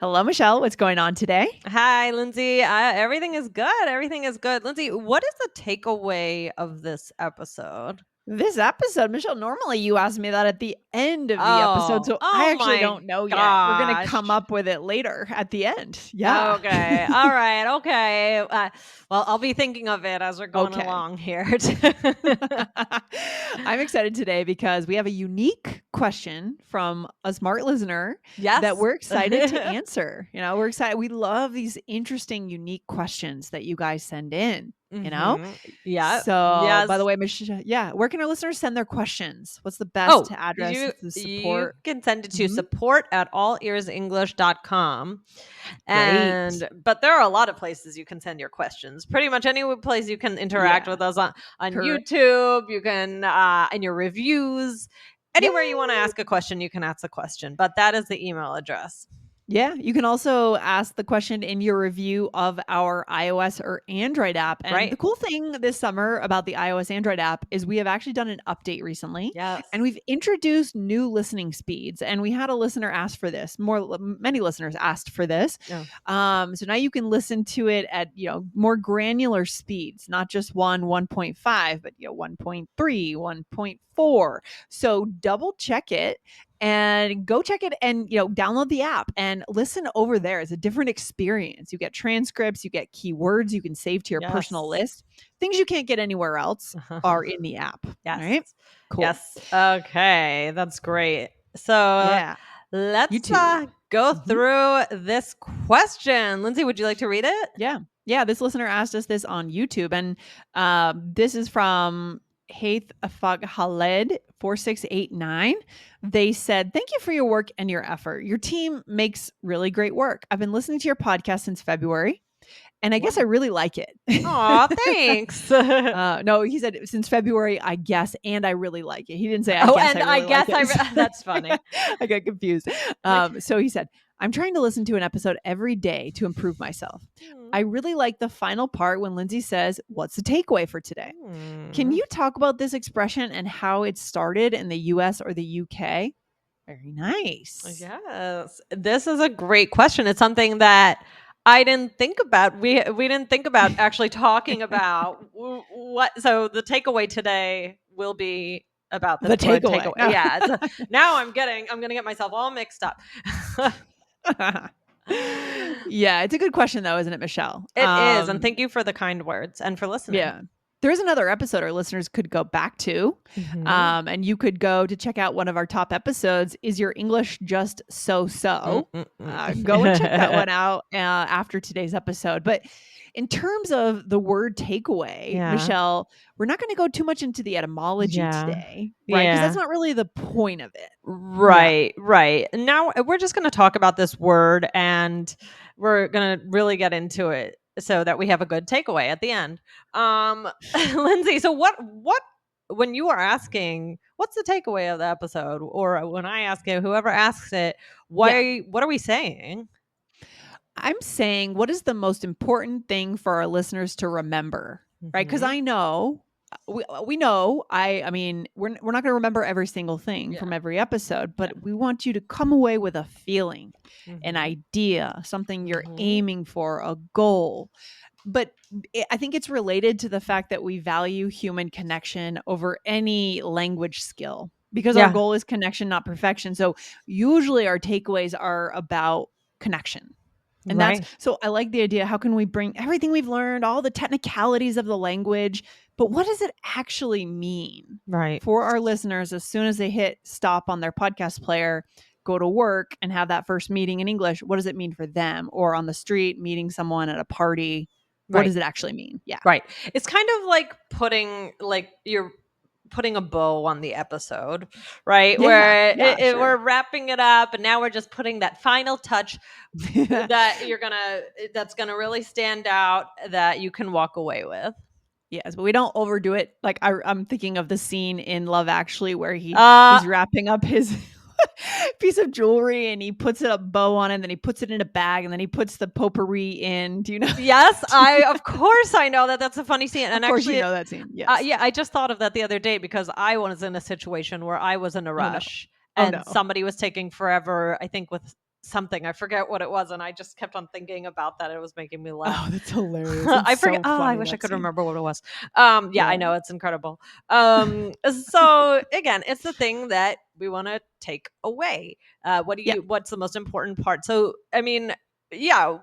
Hello, Michelle. What's going on today? Hi, Lindsay. Everything is good. Everything is good. Lindsay, what is the takeaway of this episode? This episode, Michelle, normally you ask me that at the end of the episode, Oh, so I oh actually my don't know yet. We're going to come gosh. up with it later at the end. Yeah. Okay. All right. Okay. Well, I'll be thinking of it as we're going Okay. along here. I'm excited today because we have a unique question from a smart listener that Yes. we're excited to answer. We're excited. We love these interesting, unique questions that you guys send in, you know? Yeah. So, by the Yes. way, Michelle, yeah, where can our listeners send their questions? What's the best Oh, address? you The you support. can send it to Mhm. support@allearsenglish.com. Great. But there are a lot of places you can send your questions. Pretty much any place you can interact Yeah. with us on Correct. YouTube. You can in your reviews. Anywhere you want to Yay. ask a question, you can ask a question. But that is the email address. Yeah, you can also ask the question in your review of our iOS or Android app. And the Right. cool thing this summer about the iOS Android app is we have actually done an update recently Yes. and we've introduced new listening speeds. And we had a listener ask for this. Many listeners asked for this. Yeah. So now you can listen to it at, more granular speeds, not just 1.5, but 1.3, 1.4. So double check it and go check it and download the app and listen over there. It's a different experience. You get transcripts, you get keywords you can save to your personal Yes. list. Things you can't get anywhere else are in the app. All Yes. right, cool. Yes. Okay. That's great. So Yeah, let's YouTube. go Mhm. through this question. Lindsay, would you like to read it? Yeah, this listener asked us this on YouTube, and this is from Haith Afag Khaled 4689. They said, "Thank you for your work and your effort. Your team makes really great work. I've been listening to your podcast since February, and I guess I Wow. really like it." Aw, thanks. No, he said since February, I guess, and I really like it. He didn't say I Oh, guess I and I really like guess it. that's funny. I got confused. Like, So he said, I'm trying to listen to an episode every day to improve myself. I really like the final part when Lindsay says, "What's the takeaway for today?" Can hmm. you talk about this expression and how it started in the US or the UK? Very nice. Yes, this is a great question. It's something that I didn't think about. We didn't think about actually talking about what. So the takeaway today will be about the The word takeaway. takeaway. Yeah. So now I'm gonna get myself all mixed up. Yeah, it's a good question though, isn't it, Michelle? It is, and thank you for the kind words and for listening. Yeah. There is another episode our listeners could go back to. Mhm. And you could go to check out one of our top episodes. Is your English just so Mm, so? mm, Go and check that mm. one out after today's episode. But in terms of the word takeaway, Yeah. Michelle, we're not going to go too much into the etymology Yeah. today, right? Because that's Yeah. not really the point of it. Yeah. Right, right. Now we're just going to talk about this word and we're going to really get into it so that we have a good takeaway at the end. Lindsay, so what when you are asking what's the takeaway of the episode or when I ask it, whoever asks it, Yeah. what are we saying? I'm saying, what is the most important thing for our listeners to remember, right? Because Mhm. I know we know. I mean, we're not going to remember every single thing Yeah. from every episode, Yeah. but we want you to come away with a feeling, an Mhm. idea, something you're Mhm. aiming for, a goal. But I think it's related to the fact that we value human connection over any language skill because our Yeah. goal is connection, not perfection. So usually our takeaways are about connection. And that's Right. so I like the idea. How can we bring everything we've learned, all the technicalities of the language, but what does it actually mean Right. for our listeners as soon as they hit stop on their podcast player, go to work and have that first meeting in English? What does it mean for them? Or on the street, meeting someone at a party? What Right. does it actually mean? Yeah. Right. It's kind of like you're putting a bow on the episode, right? Yeah. Where Yeah. we're Sure. wrapping it up, and now we're just putting that final touch that's gonna really stand out that you can walk away with. Yes, but we don't overdo it. Like I'm thinking of the scene in Love Actually where Uh he's wrapping up his piece of jewelry and he puts a bow on it, and then he puts it in a bag, and then he puts the potpourri in. Do you know? yes, I of course I know that that's a funny scene, Of and course, you actually, know that scene. Yes. yeah, I just thought of that the other day because I was in a situation where I was in a Oh no. rush Oh no. and somebody was taking forever, I think with something. I forget what it was, and I just kept on thinking about that. It was making me laugh. Oh, that's hilarious. It's I forget. so Oh, I funny, wish I that could scene. remember what it was. Yeah, I Yeah. know it's incredible. So again, it's the thing that we want to take away. Yeah. What's the most important part? So, I mean, yeah,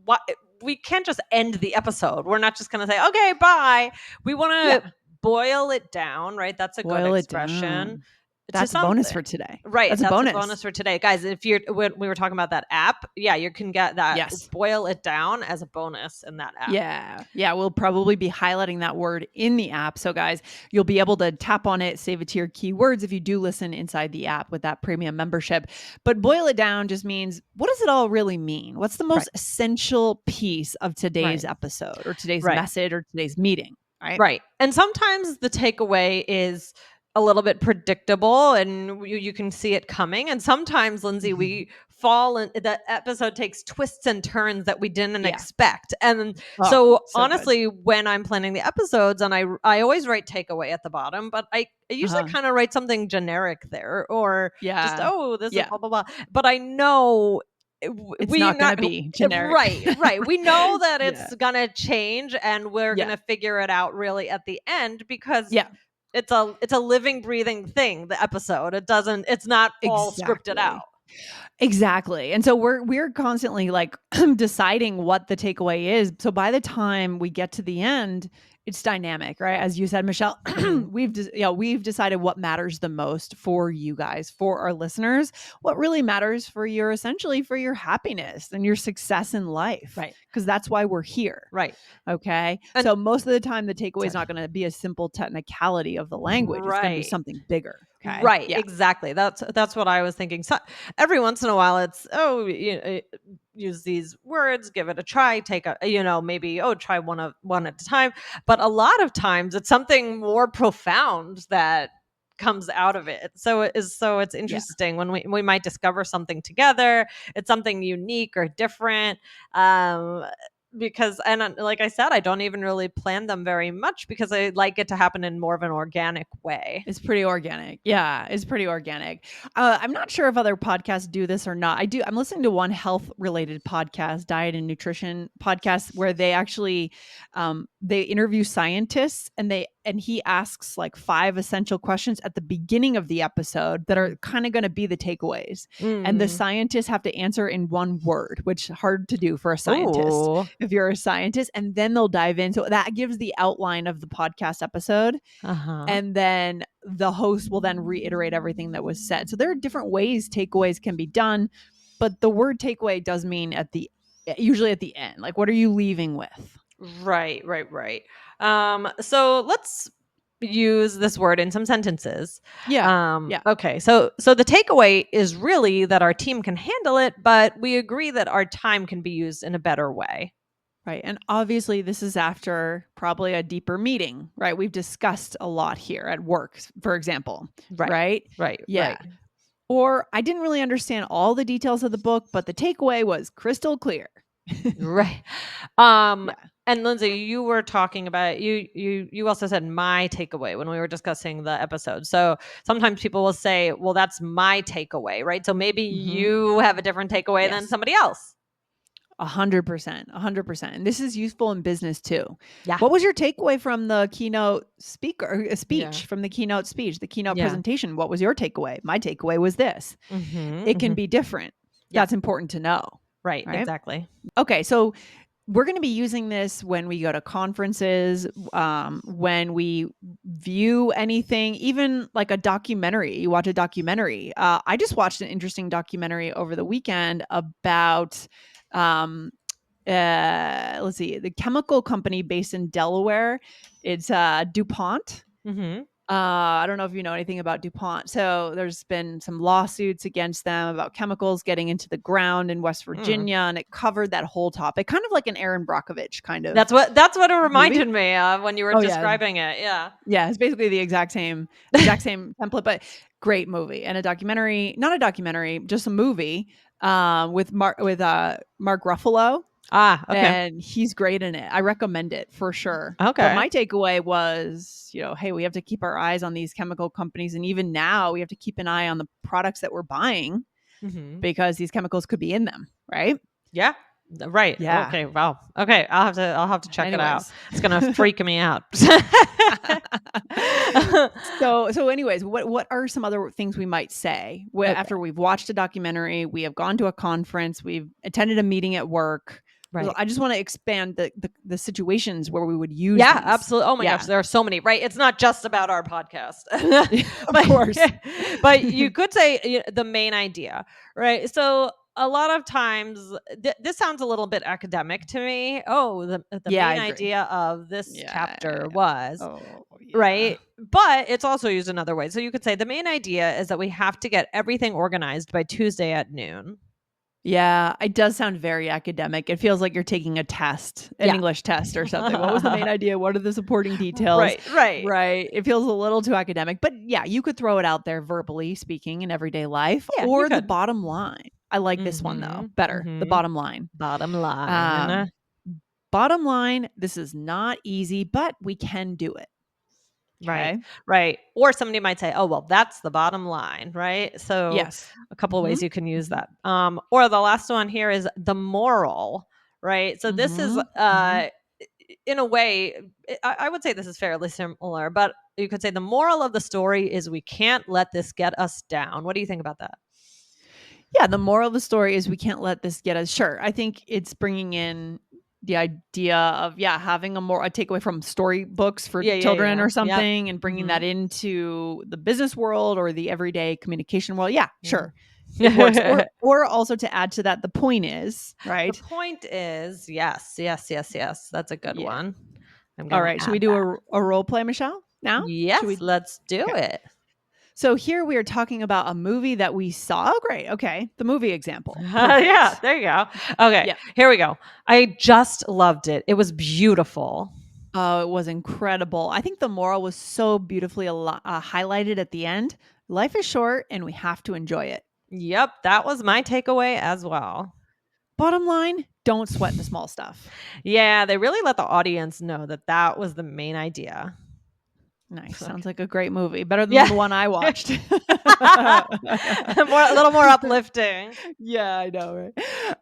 what we can't just end the episode. We're not just going to say, okay, bye. We want Yeah. to boil it down, right? That's a good Boil it expression down. to That's a bonus something. for today. Right, That's a that's a bonus. bonus for today. Guys, if you're when we were talking about that app, yeah, you can get that Yes. boil it down as a bonus in that app. Yeah. Yeah. We'll probably be highlighting that word in the app. So, guys, you'll be able to tap on it, save it to your keywords if you do listen inside the app with that premium membership. But boil it down just means, what does it all really mean? What's the Right. most essential piece of today's Right. episode or today's Right. message or today's meeting? Right. Right. And sometimes the takeaway is a little bit predictable and you can see it coming. And sometimes, Lindsay, Mhm. we fall in the episode takes twists and turns that we didn't Yeah. expect. And Oh, so so good. honestly, when I'm planning the episodes and I always write takeaway at the bottom, but I usually Uh-huh. kind of write something generic there or just, Yeah. oh, this is Yeah. blah blah blah. But I know It's we not going not to be generic. right. We know that Yeah. it's gonna change and we're Yeah. gonna figure it out really at the end because Yeah. it's a living, breathing thing, the episode. It's not all scripted Exactly. out. Exactly. And so we're constantly like deciding what the takeaway is. So by the time we get to the end, it's dynamic, right? As you said, Michelle, Mhm. we've decided what matters the most for you guys, for our listeners, what really matters for your essentially for your happiness and your success in life, Right. because that's why we're here. Right. Okay. And So most of the time the takeaway is sorry. not going to be a simple technicality of the language. It's going to be Right. something bigger. Okay. Right, Yeah. exactly. That's what I was thinking. So every once in a while, it's use these words, give it a try, take a maybe try one at a time. But a lot of times, it's something more profound that comes out of it. So it's Yeah. interesting when we might discover something together. It's something unique or different. Um, because like I said, I don't even really plan them very much because I like it to happen in more of an organic way. It's pretty organic. Yeah, it's pretty organic. I'm not sure if other podcasts do this or not. I'm listening to one health related podcast, diet and nutrition podcast, where they actually they interview scientists and he asks like 5 essential questions at the beginning of the episode that are kind of going to be the takeaways. And the Mm. scientists have to answer in one word, which is hard to do for a scientist Oh, if you're a scientist. And then they'll dive in. So that gives the outline of the podcast episode, uh-huh. and then the host will then reiterate everything that was said. So there are different ways takeaways can be done, but the word takeaway does mean usually at the end. Like, what are you leaving with? Right. So let's use this word in some sentences. Yeah. Yeah. Okay. So the takeaway is really that our team can handle it, but we agree that our time can be used in a better way. Right. And obviously, this is after probably a deeper meeting, right? We've discussed a lot here at work, for example, Right. right? Yeah. Right. Or I didn't really understand all the details of the book, but the takeaway was crystal clear. Right. Um, Yeah. and Lindsay, you were talking about you also said my takeaway when we were discussing the episode. So sometimes people will say, "Well, that's my takeaway," right? So maybe Mm-hmm. you have a different takeaway than Yes. somebody else. 100%, 100%. And this is useful in business too. Yeah. What was your takeaway from the keynote Yeah. speech, from the keynote speech, the keynote Yeah. presentation? What was your takeaway? My takeaway was this. Mhm. It can Mhm. be different. Yeah. That's important to know. Right. Right. Exactly. Okay. So we're going to be using this when we go to conferences, when we view anything, even like a documentary. You watch a documentary. I just watched an interesting documentary over the weekend about, let's see, the chemical company based in Delaware. It's DuPont. Mhm. I don't know if you know anything about DuPont. So there's been some lawsuits against them about chemicals getting into the ground in West Mm. Virginia, and it covered that whole topic, kind of like an Aaron Brockovich kind of That's what it movie. reminded me of when you were Oh yeah, describing it. Yeah. yeah. It's basically the exact same template, but great movie and a documentary. Not a documentary, just a movie with Mark Ruffalo, Ah, okay. and he's great in it. I recommend it for sure. But Okay. my takeaway was, hey, we have to keep our eyes on these chemical companies. And even now, we have to keep an eye on the products that we're buying. Mhm. because these chemicals could be in them, right? Yeah. Right. Yeah. Okay. Wow. Okay. I'll have to check it out. Anyways. It's gonna freak me out. So anyways, what are some other things we might say Okay. after we've watched a documentary, we have gone to a conference, we've attended a meeting at work? So Right. I just want to expand the situations where we would use Yeah, these. absolutely. Oh my gosh, Yeah. there are so many, right? It's not just about our podcast. Of but course. but you could say the main idea, right? So a lot of times this sounds a little bit academic to me. Oh, the Yeah, I main agree. idea of this Yeah. chapter was, Oh, yeah. right? But it's also used another way. So you could say the main idea is that we have to get everything organized by Tuesday at noon. Yeah, it does sound very academic. It feels like you're taking a test, an Yeah. English test or something. What was the main idea? What are the supporting details? Right, right. Right. It feels a little too academic, but yeah, you could throw it out there verbally speaking in everyday life Yeah, you or the could. bottom line. I like this one though Mhm. better. The Mhm. bottom line. Bottom line. Um, bottom line, this is not easy, but we can do it. Right, Okay. right. Or somebody might say, "Oh, well, that's the bottom line," right? So, Yes. a couple of Mm-hmm. ways you can use Mm-hmm. that. Or the last one here is the moral, right? So this is, Mm-hmm. Mm-hmm. in a way, I would say this is fairly similar, but you could say the moral of the story is we can't let this get us down. What do you think about that? Yeah, the moral of the story is we can't let this get us. Sure, I think it's bringing in the idea of having a takeaway from storybooks for Yeah, yeah, children yeah. or Yep. something and bringing that Mhm. into the business world or the everyday communication world. Yeah, Mm. sure. It works. Or also to add to that, the point is, The right? point is, yes, yes, yes, yes. That's a good Yeah. one. I'm All gonna right. Should we add do that. a role play, Michelle? Now? Should Yes, we let's do Okay. it. So here we are talking about a movie that we saw. Oh, great. Okay. The movie example. Yeah, Perfect. there you go. Okay, Yeah. here we go. I just loved it. It was beautiful. Oh, it was incredible. I think the moral was so beautifully highlighted at the end. Life is short and we have to enjoy it. Yep, that was my takeaway as well. Bottom line, don't sweat the small stuff. Yeah, they really let the audience know that that was the main idea. Nice. Sounds Okay. like a great movie. Better than Yeah. the one I watched. A little more uplifting. Yeah, I know, right?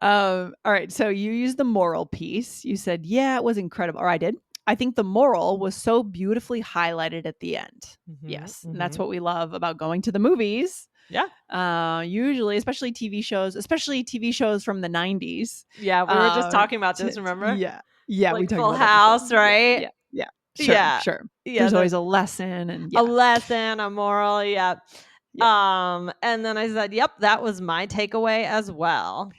All right. So you used the moral piece. You said, yeah, it was incredible. Or I did. I think the moral was so beautifully highlighted at the end. Mhm, Yes. And that's mhm. what we love about going to the movies. Yeah. Usually, especially TV shows from the 90s. Yeah, we were just talking about this, remember? Yeah. Yeah. We Like talked Full about that before. House, Yeah. right? Yeah. Yeah. Sure. Yeah. Sure. Yeah, There's the always a lesson and a yeah. lesson, a moral, yeah. Yeah. And then I said, "Yep, that was my takeaway as well."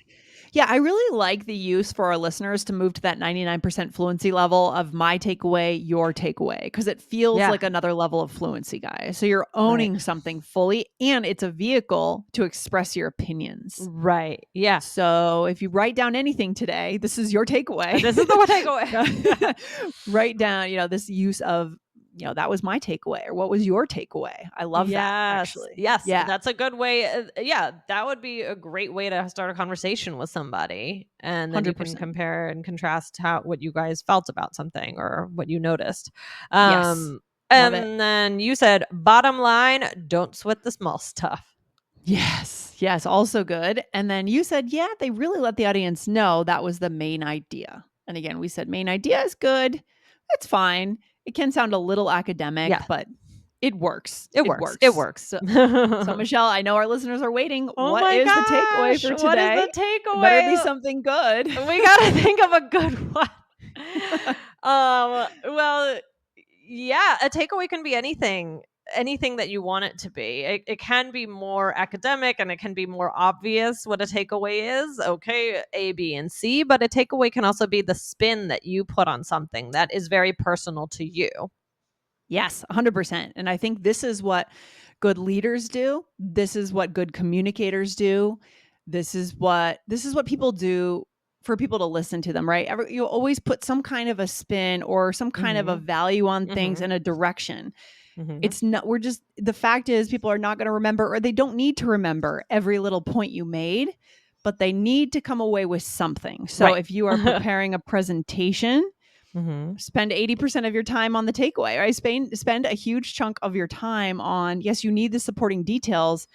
Yeah, I really like the use for our listeners to move to that 99% fluency level of my takeaway, your takeaway, because it feels Yeah, like another level of fluency, guys. So you're right. owning something fully, and it's a vehicle to express your opinions. Right. Yeah. So if you write down anything today, this is your takeaway. This is the one takeaway. Write down, this use of, that was my takeaway, or what was your takeaway? I love that Yes. actually. Yes, Yeah, that's a good way, yeah, that would be a great way to start a conversation with somebody, and then you can 100%. compare and contrast what you guys felt about something or what you noticed. Yes. Um, Love it. and then you said, "Bottom line, don't sweat the small stuff." Yes. Yes. Also good. And then you said, yeah, they really let the audience know that was the main idea. And again, we said main idea is good. That's fine. It can sound a little academic, Yeah, but it works. it It works, it works. works. So Michelle, I know our listeners are waiting. Oh What my is the takeaway gosh, for what is today? the It better be takeaway? something good. We gotta think of a good one. Well, yeah, a takeaway can be anything that you want it to be. It can be more academic and it can be more obvious what a takeaway is. Okay, A, B, and C, but a takeaway can also be the spin that you put on something that is very personal to you. Yes, 100%. And I think this is what good leaders do. This is what good communicators do. This is what people do for people to listen to them, right? You always put some kind of a spin or some kind of a Mhm. value on things Mhm. in a direction. Mhm. It's not we're just the fact is people are not going to remember or they don't need to remember every little point you made, but they need to come away with something. So Right. if you are preparing a presentation, Mhm. spend 80% of your time on the takeaway, right? Spend a huge chunk of your time on, yes, you need the supporting details,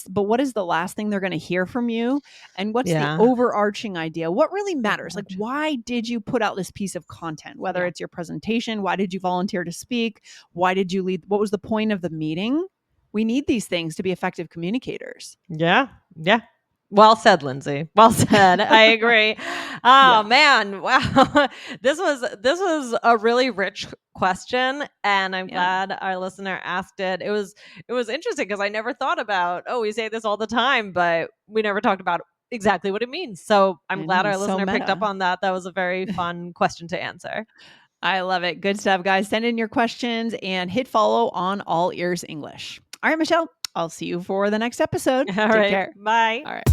But what is the last thing they're going to hear from you? And what's the Yeah. overarching idea? What really matters? Like, Overarching. why did you put out this piece of content? Whether Yeah. it's your presentation, why did you volunteer to speak? Why did you lead? What was the point of the meeting? We need these things to be effective communicators. Yeah. Yeah. Well said, Lindsay. Well said. I agree. Oh Yeah. man, wow. This was a really rich question, and I'm Yeah. glad our listener asked it. It was interesting because I never thought about, oh, we say this all the time, but we never talked about exactly what it means. So I'm I glad know. our So listener picked up meta. on that. That was a very fun question to answer. I love it. Good stuff, guys. Send in your questions and hit follow on All Ears English. All right, Michelle, I'll see you for the next episode. All Take right. care. Bye. All right.